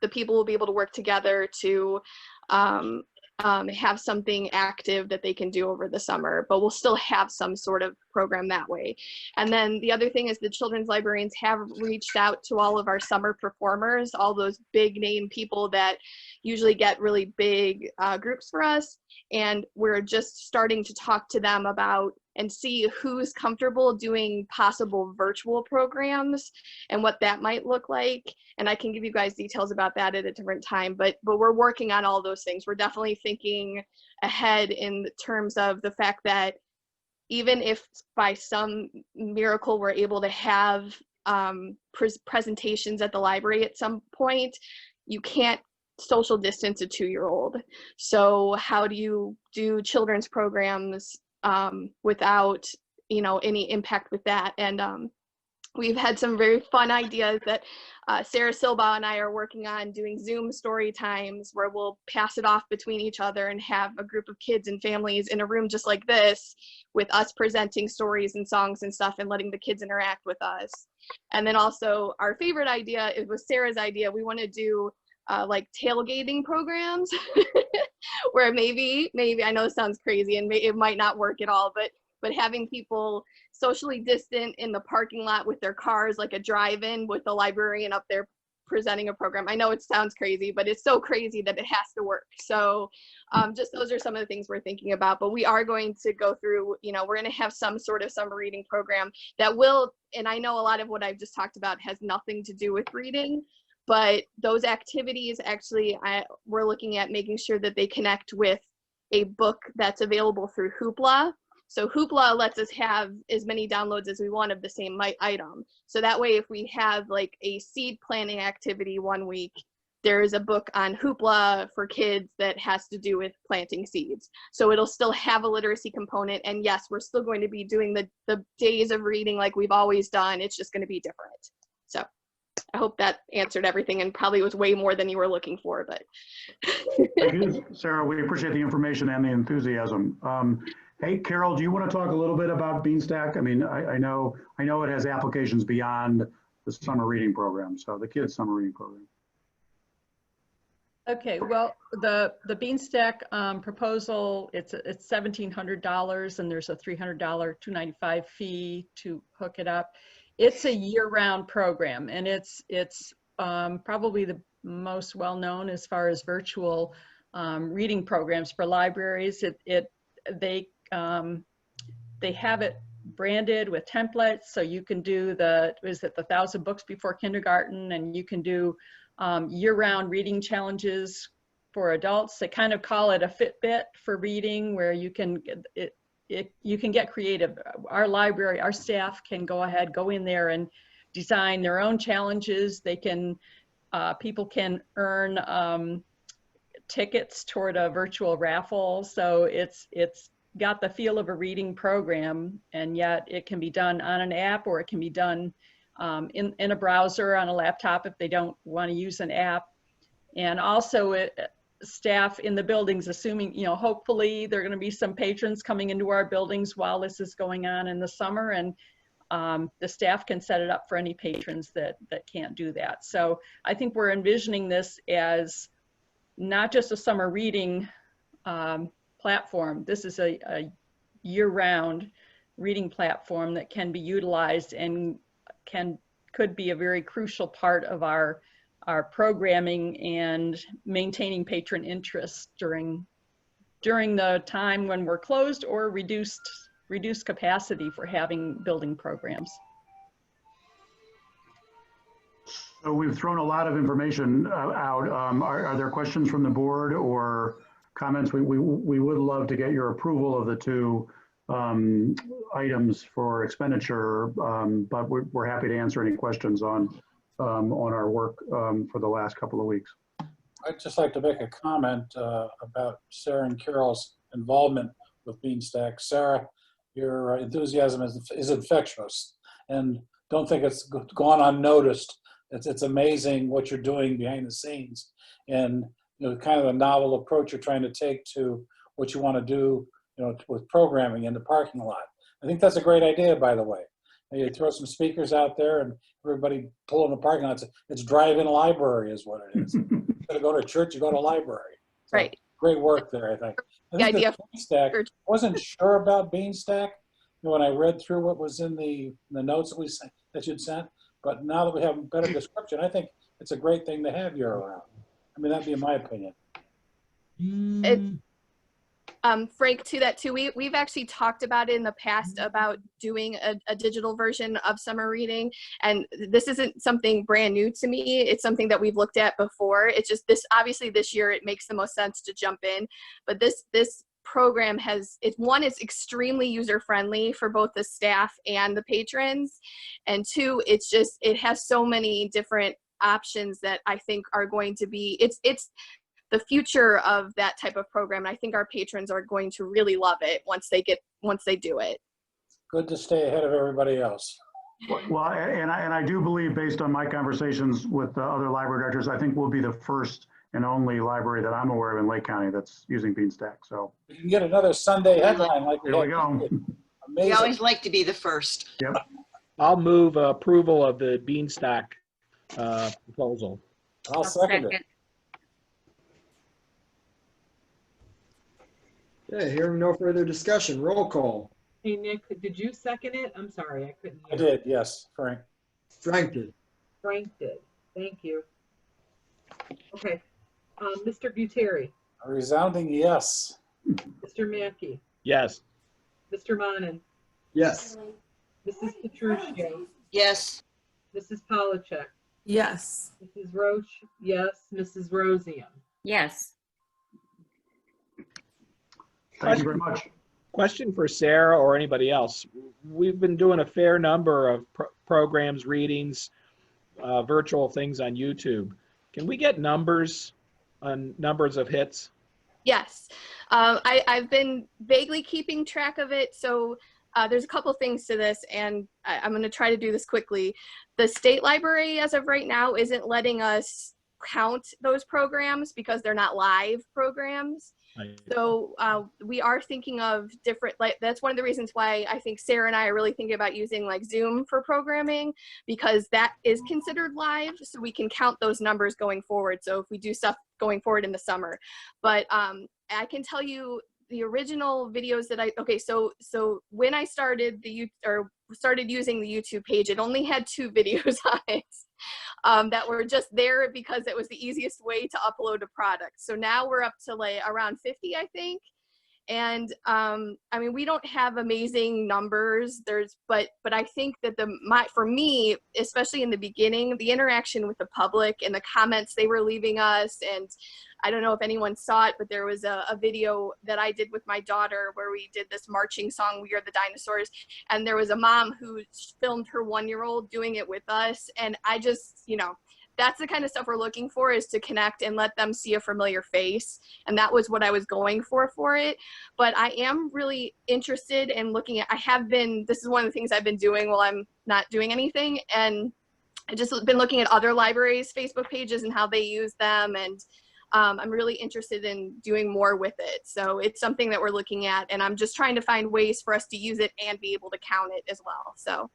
the people will be able to work together to have something active that they can do over the summer, but we'll still have some sort of program that way. And then the other thing is the children's librarians have reached out to all of our summer performers, all those big name people that usually get really big groups for us. And we're just starting to talk to them about and see who's comfortable doing possible virtual programs and what that might look like. And I can give you guys details about that at a different time, but we're working on all those things. We're definitely thinking ahead in terms of the fact that even if by some miracle we're able to have presentations at the library at some point, you can't social distance a 2-year-old. So how do you do children's programs without any impact with that? And we've had some very fun ideas that Sarah Silba and I are working on, doing Zoom story times where we'll pass it off between each other and have a group of kids and families in a room just like this with us presenting stories and songs and stuff and letting the kids interact with us. And then also our favorite idea, it was Sarah's idea, we want to do like tailgating programs where maybe I know it sounds crazy and it might not work at all, but having people socially distant in the parking lot with their cars, like a drive-in with the librarian up there presenting a program. I know it sounds crazy, but it's so crazy that it has to work. So just those are some of the things we're thinking about, but we are going to go through, you know, we're going to have some sort of summer reading program that will, and I know a lot of what I've just talked about has nothing to do with reading, but those activities actually, we're looking at making sure that they connect with a book that's available through Hoopla. So Hoopla lets us have as many downloads as we want of the same item. So that way, if we have like a seed planting activity one week, there is a book on Hoopla for kids that has to do with planting seeds. So it'll still have a literacy component. And yes, we're still going to be doing the days of reading like we've always done. It's just going to be different. So I hope that answered everything and probably was way more than you were looking for, but. Thank you, Sarah. We appreciate the information and the enthusiasm. Hey, Carol, do you want to talk a little bit about Beanstack? I mean, I know it has applications beyond the summer reading program, so the kids' summer reading program. Okay, well, the Beanstack proposal, it's $1,700 and there's a $300 $295 fee to hook it up. It's a year-round program, and it's probably the most well-known as far as virtual reading programs for libraries. They have it branded with templates, so you can do the 1,000 books before kindergarten, and you can do year-round reading challenges for adults. They kind of call it a Fitbit for reading, where you can you can get creative. Our library, our staff can go in there and design their own challenges. They can, people can earn tickets toward a virtual raffle. So it's got the feel of a reading program, and yet it can be done on an app, or it can be done in a browser on a laptop if they don't want to use an app. And also staff in the buildings, assuming, you know, hopefully there are going to be some patrons coming into our buildings while this is going on in the summer, and the staff can set it up for any patrons that can't do that. So I think we're envisioning this as not just a summer reading platform. This is a year-round reading platform that can be utilized and could be a very crucial part of our programming and maintaining patron interest during the time when we're closed or reduced capacity for having building programs. So we've thrown a lot of information out. Are there questions from the board or comments? We would love to get your approval of the two items for expenditure, but we're happy to answer any questions on our work for the last couple of weeks. I'd just like to make a comment about Sarah and Carol's involvement with Beanstack. Sarah, your enthusiasm is infectious, and don't think it's gone unnoticed. It's amazing what you're doing behind the scenes, and you know, kind of the novel approach you're trying to take to what you want to do, you know, with programming in the parking lot. I think that's a great idea, by the way. You throw some speakers out there and everybody pull in the parking lot. It's drive-in library is what it is. Instead of go to church, you go to library. So right. Great work there, I think. I think the Beanstack, I wasn't sure about Beanstack when I read through what was in the notes that you'd sent, but now that we have a better description, I think it's a great thing to have year-round. I mean, that'd be my opinion. Frank, to that too, we've actually talked about it in the past about doing a digital version of summer reading, and this isn't something brand new to me. It's something that we've looked at before. It's just obviously this year it makes the most sense to jump in, but this program it's extremely user friendly for both the staff and the patrons, and two, it has so many different options that I think are going to be, it's the future of that type of program. I think our patrons are going to really love it once they do it. Good to stay ahead of everybody else. Well, and I do believe, based on my conversations with the other library directors, I think we'll be the first and only library that I'm aware of in Lake County that's using Beanstack. So You can get another Sunday headline like here we go. We Amazing. always like to be the first. Yep. I'll move approval of the Beanstack proposal. I'll second it. Okay, hearing no further discussion, roll call. Hey, Nick, did you second it? I'm sorry, I couldn't I hear. did, yes, Frank. Frank did. Frank did. Thank you. Okay. Mr. Gutierrez, A resounding yes. Mr. Mackey, Yes. Mr. Monan, Yes. Mrs. Petruccio, Yes. Mrs. Polachek, Yes. Mrs. Roche, yes, Mrs. Rosian. Yes. Thank you very much. Question for Sarah or anybody else. We've been doing a fair number of programs, readings, virtual things on YouTube. Can we get numbers on numbers of hits? Yes, I've been vaguely keeping track of it. So there's a couple things to this, and I'm going to try to do this quickly. The state library, as of right now, isn't letting us count those programs because they're not live programs. So we are thinking of different, like, that's one of the reasons why I think Sarah and I are really thinking about using like Zoom for programming, because that is considered live, so we can count those numbers going forward. So if we do stuff going forward in the summer, but I can tell you the original videos that so when I started started using the YouTube page, it only had 2 videos on it that were just there because it was the easiest way to upload a product. So now we're up to like around 50, I think. And I mean, we don't have amazing numbers. But I think that for me, especially in the beginning, the interaction with the public and the comments they were leaving us, and I don't know if anyone saw it, but there was a video that I did with my daughter where we did this marching song, "We Are the Dinosaurs," and there was a mom who filmed her 1-year-old doing it with us, and I just, that's the kind of stuff we're looking for, is to connect and let them see a familiar face. And that was what I was going for it. But I am really interested in looking at, this is one of the things I've been doing while I'm not doing anything. And I just been looking at other libraries' Facebook pages and how they use them. And I'm really interested in doing more with it. So it's something that we're looking at, and I'm just trying to find ways for us to use it and be able to count it as well. So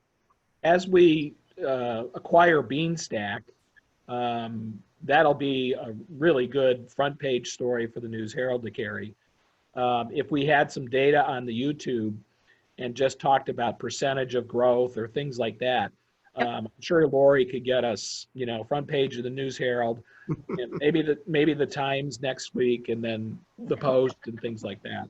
As we acquire Beanstack, that'll be a really good front page story for the News Herald to carry. If we had some data on the YouTube and just talked about percentage of growth or things like that, I'm sure Lori could get us, front page of the News Herald, and maybe the Times next week, and then the Post and things like that.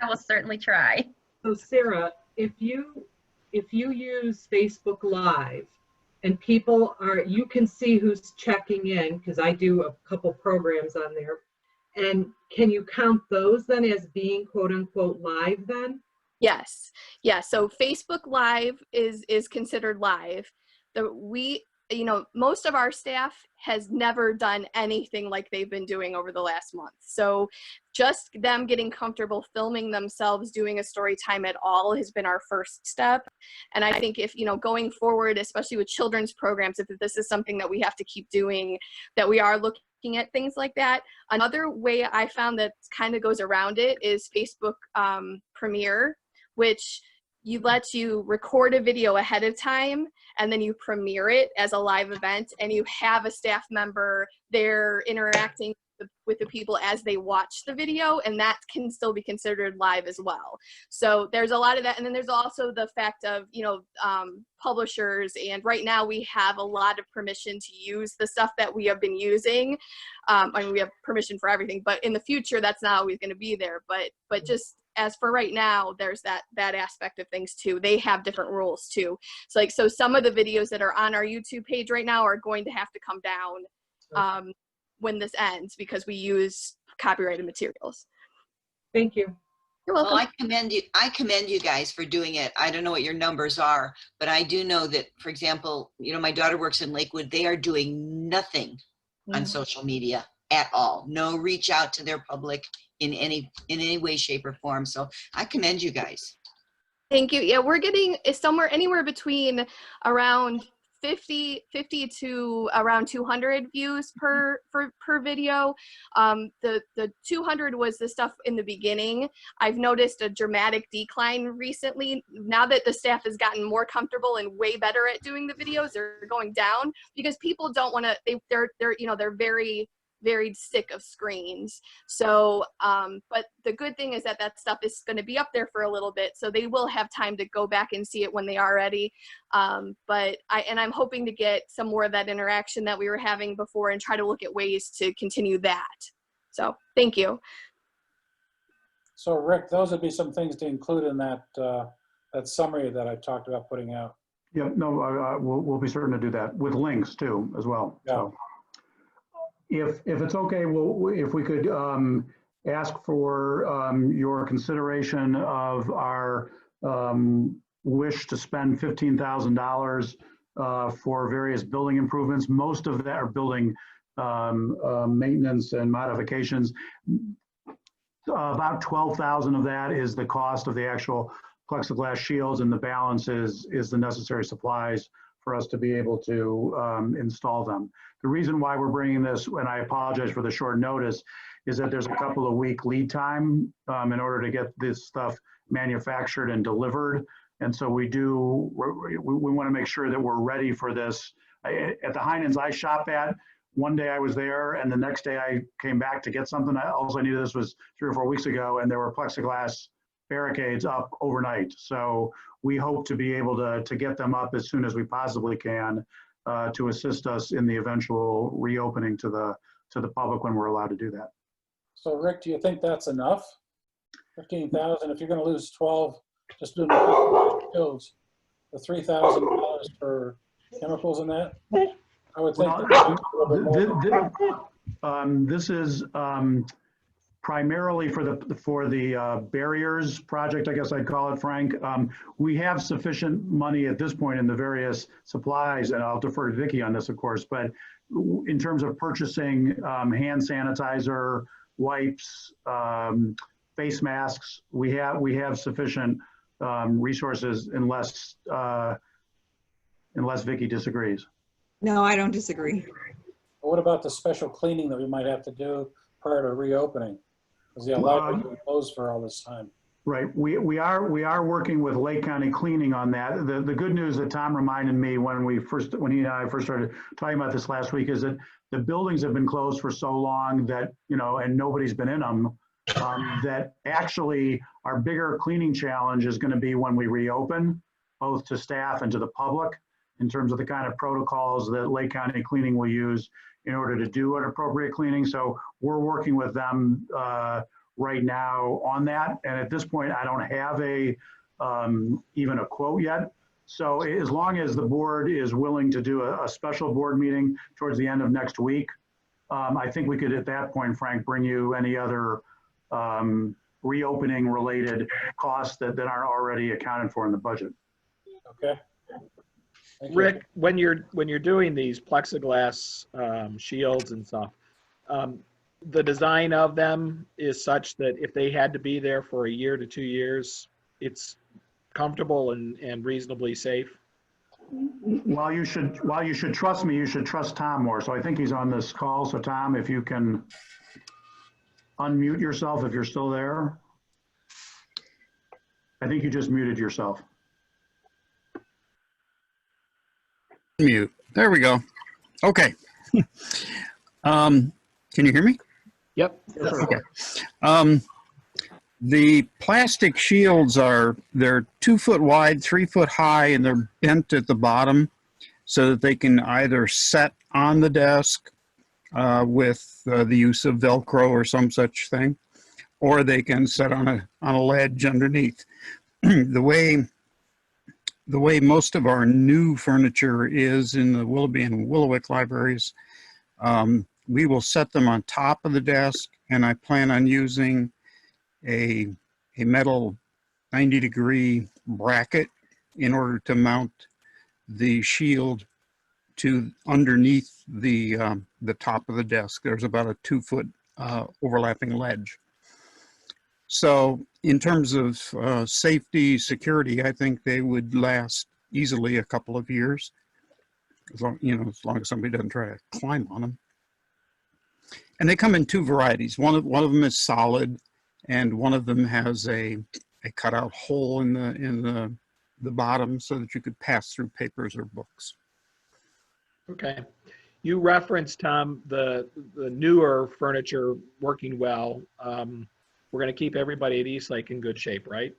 I will certainly try. So Sarah, if you use Facebook Live, and you can see who's checking in, because I do a couple programs on there. And can you count those then as being quote unquote live then? Yes. Yeah. So Facebook Live is considered live. Most of our staff has never done anything like they've been doing over the last month. So just them getting comfortable filming themselves doing a story time at all has been our first step. And I think if, going forward, especially with children's programs, if this is something that we have to keep doing, that we are looking at things like that. Another way I found that kind of goes around it is Facebook Premiere, which lets you record a video ahead of time, and then you premiere it as a live event, and you have a staff member there interacting with the people as they watch the video, and that can still be considered live as well. So there's a lot of that. And then there's also the fact of, publishers, and right now we have a lot of permission to use the stuff that we have been using. We have permission for everything, but in the future, that's not always going to be there. But just as for right now, there's that aspect of things too. They have different rules too. So some of the videos that are on our YouTube page right now are going to have to come down when this ends, because we use copyrighted materials. Thank you. You're welcome. Well, I commend you guys for doing it. I don't know what your numbers are, but I do know that, for example, my daughter works in Lakewood. They are doing nothing on social media at all. No reach out to their public in any way, shape, or form. So I commend you guys. Thank you. Yeah, we're getting somewhere anywhere between around 50 to around 200 views per video. The 200 was the stuff in the beginning. I've noticed a dramatic decline recently. Now that the staff has gotten more comfortable and way better at doing the videos, they're going down because people don't want to. They're very sick of screens. So, but the good thing is that that stuff is going to be up there for a little bit, so they will have time to go back and see it when they are ready. But I'm hoping to get some more of that interaction that we were having before and try to look at ways to continue that. So, thank you. So Rick, those would be some things to include in that that summary that I talked about putting out. Yeah, no, we'll be certain to do that with links too, as well. Yeah. So if it's okay, if we could ask for your consideration of our wish to spend $15,000 for various building improvements. Most of that are building maintenance and modifications. About 12,000 of that is the cost of the actual plexiglass shields, and the balance is the necessary supplies for us to be able to install them. The reason why we're bringing this, and I apologize for the short notice, is that there's a couple of week lead time in order to get this stuff manufactured and delivered. And so we want to make sure that we're ready for this. At the Heinens I shop at, one day I was there and the next day I came back to get something. All I knew this was 3 or 4 weeks ago, and there were plexiglass barricades up overnight. So we hope to be able to get them up as soon as we possibly can to assist us in the eventual reopening to the public when we're allowed to do that. So Rick, do you think that's enough? 15,000, if you're going to lose 12, just doing the shields, the $3,000 for chemicals in that? I would think this is primarily for the barriers project, I guess I'd call it, Frank. We have sufficient money at this point in the various supplies, and I'll defer to Vicki on this, of course, but in terms of purchasing hand sanitizer, wipes, face masks, we have sufficient resources unless Vicki disagrees. No, I don't disagree. What about the special cleaning that we might have to do prior to reopening? Because the library's been closed for all this time. Right. We are working with Lake County Cleaning on that. The good news that Tom reminded me when he and I first started talking about this last week is that the buildings have been closed for so long that, and nobody's been in them, that actually our bigger cleaning challenge is going to be when we reopen, both to staff and to the public, in terms of the kind of protocols that Lake County Cleaning will use in order to do an appropriate cleaning. So we're working with them right now on that. And at this point, I don't have even a quote yet. So as long as the board is willing to do a special board meeting towards the end of next week, I think we could at that point, Frank, bring you any other reopening related costs that aren't already accounted for in the budget. Okay. Rick, when you're doing these plexiglass shields and stuff, the design of them is such that if they had to be there for a year to 2 years, it's comfortable and reasonably safe. While you should trust me, you should trust Tom more. So I think he's on this call. So Tom, if you can unmute yourself if you're still there. I think you just muted yourself. Mute. There we go. Okay. Can you hear me? Yep. Okay. The plastic shields they're 2 foot wide, 3 foot high, and they're bent at the bottom so that they can either set on the desk with the use of Velcro or some such thing, or they can set on a ledge underneath. The way most of our new furniture is in the Willoughby and Willowick libraries, we will set them on top of the desk, and I plan on using a metal 90-degree bracket in order to mount the shield to underneath the top of the desk. There's about a 2 foot overlapping ledge. So in terms of safety, security, I think they would last easily a couple of years, as long, as long as somebody doesn't try to climb on them. And they come in two varieties. One of them is solid, and one of them has a cutout hole in the bottom so that you could pass through papers or books. Okay. You referenced, Tom, the newer furniture working well. We're going to keep everybody at Eastlake in good shape, right?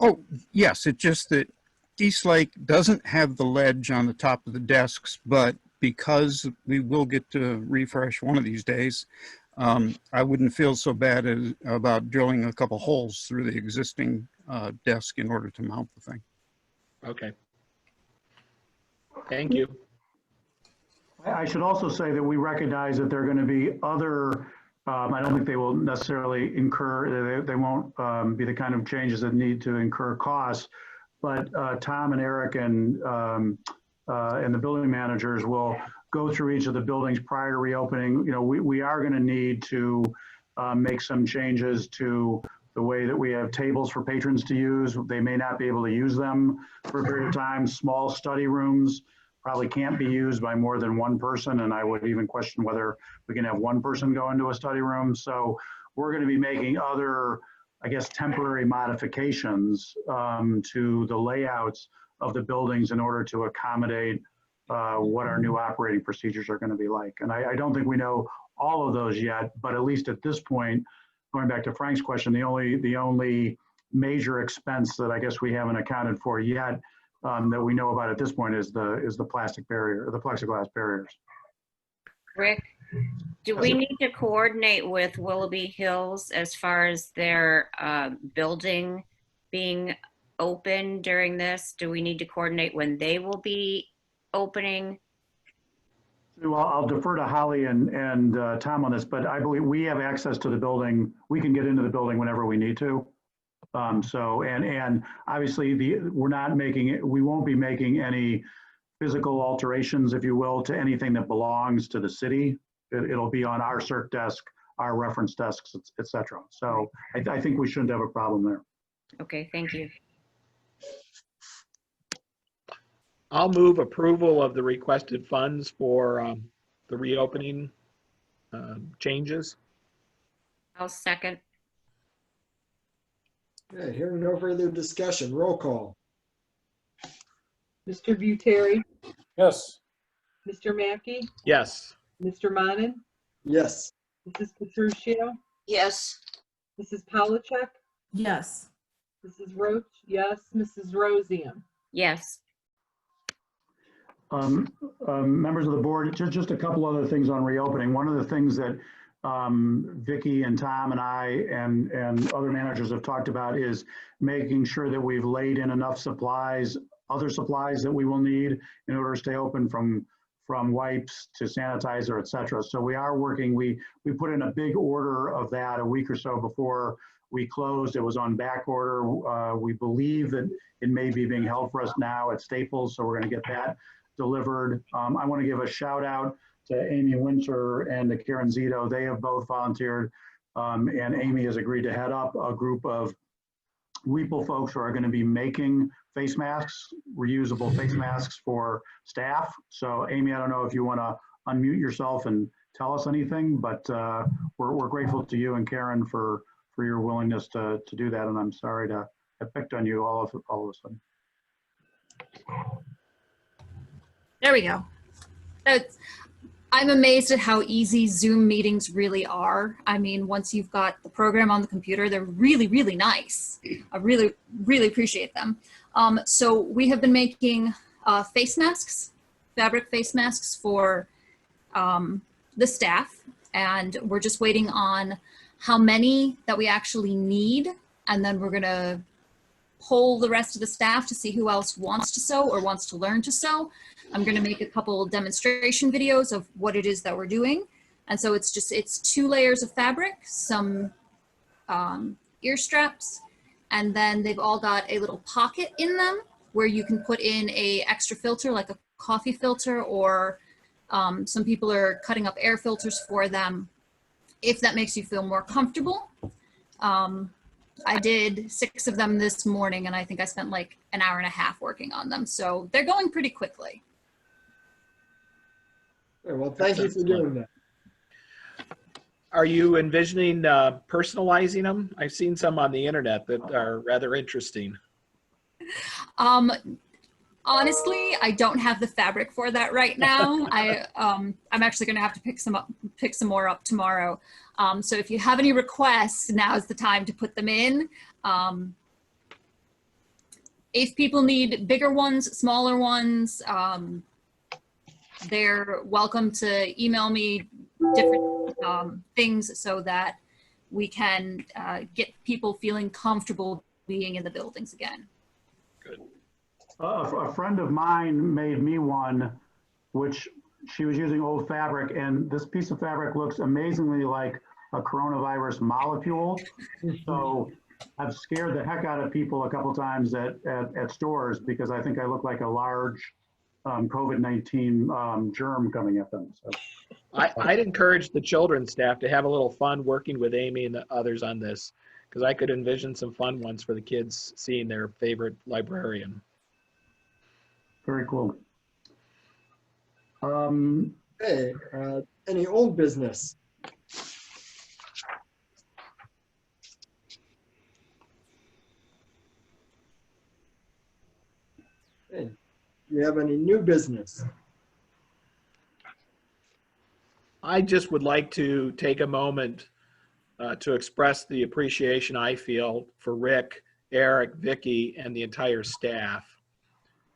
Oh, yes. It's just that Eastlake doesn't have the ledge on the top of the desks, but because we will get to refresh one of these days, I wouldn't feel so bad about drilling a couple holes through the existing desk in order to mount the thing. Okay. Thank you. I should also say that we recognize that there are going to be other, I don't think they will necessarily incur, they won't be the kind of changes that need to incur costs, but Tom and Eric and the building managers will go through each of the buildings prior to reopening. We are going to need to make some changes to the way that we have tables for patrons to use. They may not be able to use them for a period of time. Small study rooms probably can't be used by more than one person, and I would even question whether we can have one person go into a study room. So we're going to be making other, I guess, temporary modifications to the layouts of the buildings in order to accommodate what our new operating procedures are going to be like. And I don't think we know all of those yet, but at least at this point, going back to Frank's question, the only major expense that I guess we haven't accounted for yet that we know about at this point is the plastic barrier, or the plexiglass barriers. Rick, do we need to coordinate with Willoughby Hills as far as their building being open during this? Do we need to coordinate when they will be opening? Well, I'll defer to Holly and Tom on this, but I believe we have access to the building. We can get into the building whenever we need to. And obviously we won't be making any physical alterations, if you will, to anything that belongs to the city. It'll be on our circ desk, our reference desks, et cetera. So I think we shouldn't have a problem there. Okay, thank you. I'll move approval of the requested funds for the reopening changes. I'll second. Okay, hearing no further discussion, roll call. Mr. Buteri, Yes. Mr. Mackey, Yes. Mr. Monan, Yes. Mrs. Petruccio, Yes. Mrs. Polachek, Yes. Mrs. Roach, yes, Mrs. Rosian. Yes. Members of the board, just a couple other things on reopening. One of the things that Vicki and Tom and I and other managers have talked about is making sure that we've laid in enough supplies, other supplies that we will need in order to stay open, from wipes to sanitizer, et cetera. So we are working, we put in a big order of that a week or so before we closed. It was on back order. We believe that it may be being held for us now at Staples, so we're going to get that delivered. I want to give a shout out to Amy Winter and to Karen Zito. They have both volunteered, and Amy has agreed to head up a group of Weeple folks who are going to be making face masks, reusable face masks for staff. So Amy, I don't know if you want to unmute yourself and tell us anything, but we're grateful to you and Karen for your willingness to do that. And I'm sorry to have picked on you all of a sudden. There we go. I'm amazed at how easy Zoom meetings really are. I mean, once you've got the program on the computer, they're really, really nice. I really, really appreciate them. So we have been making face masks, fabric face masks for the staff, and we're just waiting on how many that we actually need, and then we're gonna poll the rest of the staff to see who else wants to sew or wants to learn to sew. I'm going to make a couple demonstration videos of what it is that we're doing. And so it's 2 layers of fabric, some ear straps, and then they've all got a little pocket in them where you can put in a extra filter, like a coffee filter, or some people are cutting up air filters for them, if that makes you feel more comfortable. I did 6 of them this morning, and I think I spent like an hour and a half working on them. So they're going pretty quickly. Well, thank you for doing that. Are you envisioning personalizing them? I've seen some on the internet that are rather interesting. Honestly, I don't have the fabric for that right now. I'm actually going to have to pick some more up tomorrow. So if you have any requests, now is the time to put them in. If people need bigger ones, smaller ones, they're welcome to email me different things so that we can get people feeling comfortable being in the buildings again. Good. A friend of mine made me one, which she was using old fabric, and this piece of fabric looks amazingly like a coronavirus molecule. So I've scared the heck out of people a couple times at stores because I think I look like a large COVID-19 germ coming at them. So I'd encourage the children's staff to have a little fun working with Amy and the others on this, because I could envision some fun ones for the kids seeing their favorite librarian. Very cool. Hey, any old business? Hey, do you have any new business? I just would like to take a moment to express the appreciation I feel for Rick, Eric, Vicky, and the entire staff.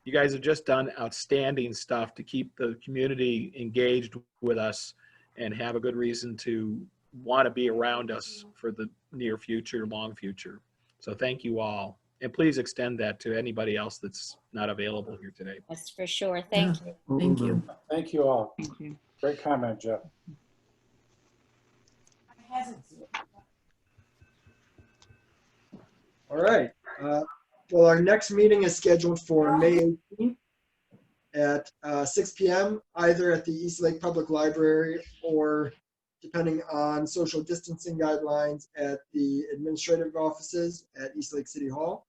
You guys have just done outstanding stuff to keep the community engaged with us and have a good reason to want to be around us for the near future, long future. So thank you all. And please extend that to anybody else that's not available here today. That's for sure. Thank you. Thank you. Thank you all. Thank you. Great comment, Jeff. All right. Well, our next meeting is scheduled for May 18th at 6 p.m., either at the Eastlake Public Library or, depending on social distancing guidelines, at the administrative offices at Eastlake City Hall.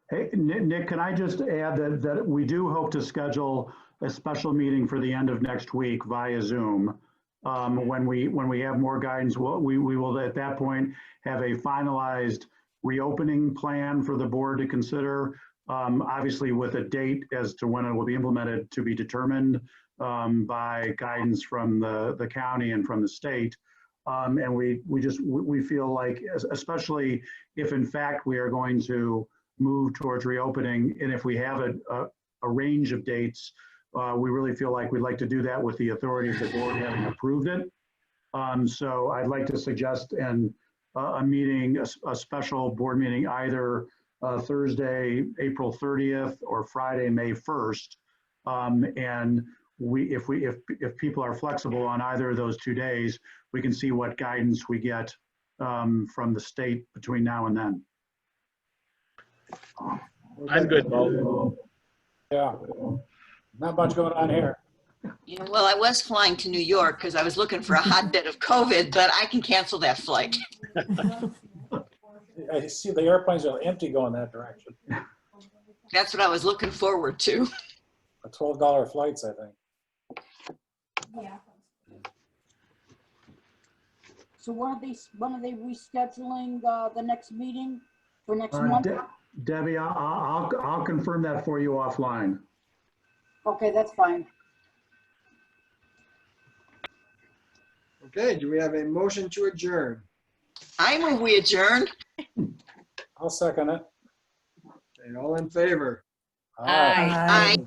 Hey, Nick, can I just add that we do hope to schedule a special meeting for the end of next week via Zoom. When we have more guidance, we will at that point have a finalized reopening plan for the board to consider, obviously with a date as to when it will be implemented to be determined by guidance from the county and from the state. And we feel like, especially if in fact we are going to move towards reopening, and if we have a range of dates, we really feel like we'd like to do that with the authority of the board having approved it. So I'd like to suggest a meeting, a special board meeting, either Thursday, April 30th or Friday, May 1st. And if people are flexible on either of those 2 days, we can see what guidance we get from the state between now and then. I'm good, Bo. Yeah, not much going on here. Yeah, well, I was flying to New York because I was looking for a hotbed of COVID, but I can cancel that flight. I see the airplanes are empty going that direction. That's what I was looking forward to. The $12 flights, I think. Yeah. So when are they rescheduling the next meeting for next month? Debbie, I'll confirm that for you offline. Okay, that's fine. Okay, do we have a motion to adjourn? I move we adjourn. I'll second it. Okay, all in favor? Aye. Aye.